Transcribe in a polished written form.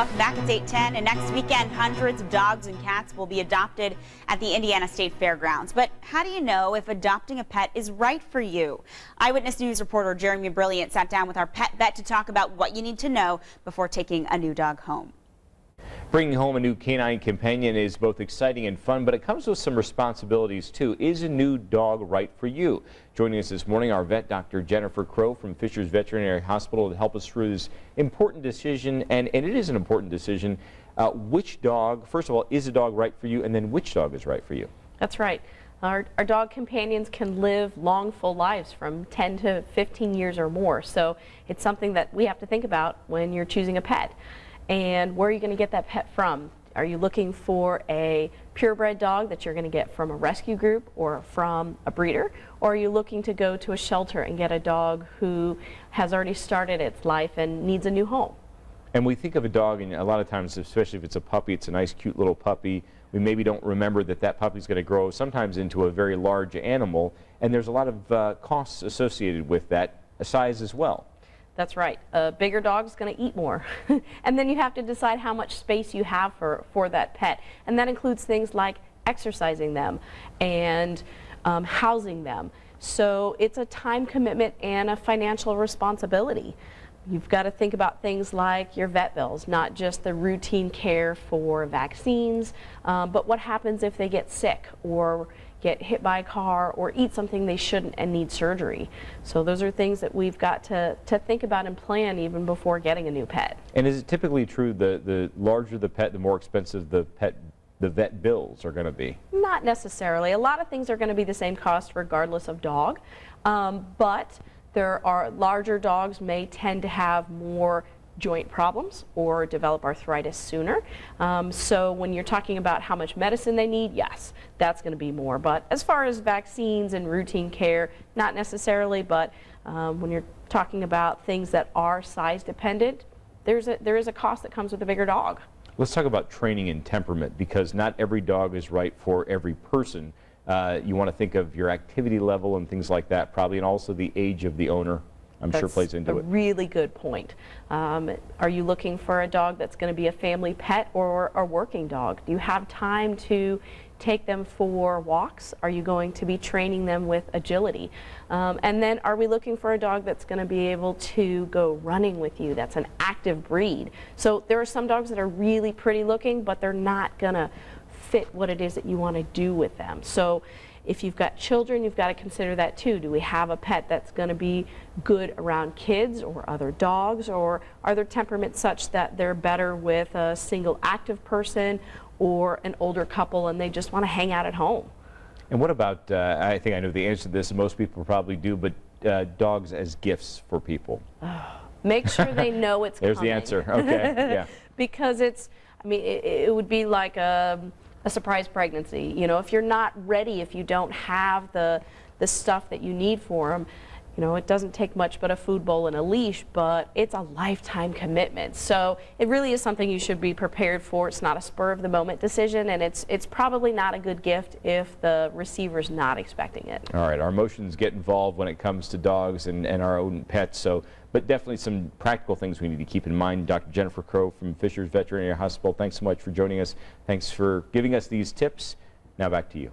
Welcome back. It's 8:10, and next weekend, hundreds of dogs and cats will be adopted at the Indiana State Fairgrounds. But how do you know if adopting a pet is right for you? Eyewitness News reporter Jeremy Brilliant sat down with our pet vet to talk about what you need to know before taking a new dog home. Bringing home a new canine companion is both exciting and fun, but it comes with some responsibilities too. Is a new dog right for you? Joining us this morning, our vet, Dr. Jennifer Crow from Fishers Veterinary Hospital, to help us through this important decision, and it is an important decision. Which dog, first of all, is a dog right for you, and then which dog is right for you? That's right. Our dog companions can live long, full lives from 10 to 15 years or more, so it's something that we have to think about when you're choosing a pet. And where are you going to get that pet from? Are you looking for a purebred dog that you're going to get from a rescue group or from a breeder? Or are you looking to go to a shelter and get a dog who has already started its life and needs a new home? And we think of a dog, and a lot of times, especially if it's a puppy, it's a nice, cute little puppy. We maybe don't remember that that puppy's going to grow sometimes into a very large animal, and there's a lot of costs associated with that size as well. That's right. A bigger dog is going to eat more. And then you have to decide how much space you have for that pet. And that includes things like exercising them and housing them. So it's a time commitment and a financial responsibility. You've got to think about things like your vet bills, not just the routine care for vaccines, but what happens if they get sick or get hit by a car or eat something they shouldn't and need surgery. So those are things that we've got to think about and plan even before getting a new pet. And is it typically true the larger the pet, the more expensive the vet bills are going to be? Not necessarily. A lot of things are going to be the same cost regardless of dog, but there are larger dogs may tend to have more joint problems or develop arthritis sooner. So when you're talking about how much medicine they need, yes, that's going to be more. But as far as vaccines and routine care, not necessarily, but when you're talking about things that are size dependent, there is a cost that comes with a bigger dog. Let's talk about training and temperament, because not every dog is right for every person. You want to think of your activity level and things like that probably, and also the age of the owner. I'm sure plays into it. That's a really good point. Are you looking for a dog that's going to be a family pet or a working dog? Do you have time to take them for walks? Are you going to be training them with agility? And then are we looking for a dog that's going to be able to go running with you? That's an active breed. So there are some dogs that are really pretty looking, but they're not going to fit what it is that you want to do with them. So if you've got children, you've got to consider that too. Do we have a pet that's going to be good around kids or other dogs, or are their temperaments such that they're better with a single active person or an older couple and they just want to hang out at home? And what about, I think I know the answer to this, and most people probably do, but dogs as gifts for people? Make sure they know it's There's coming. the answer. Okay. Yeah. Because it would be like a surprise pregnancy. You know, if you're not ready, if you don't have the stuff that you need for them, you know, it doesn't take much but a food bowl and a leash, but it's a lifetime commitment. So it really is something you should be prepared for. It's not a spur of the moment decision, and it's probably not a good gift if the receiver's not expecting it. All right, our emotions get involved when it comes to dogs and our own pets, so, but definitely some practical things we need to keep in mind. Dr. Jennifer Crow from Fishers Veterinary Hospital, thanks so much for joining us. Thanks for giving us these tips. Now back to you.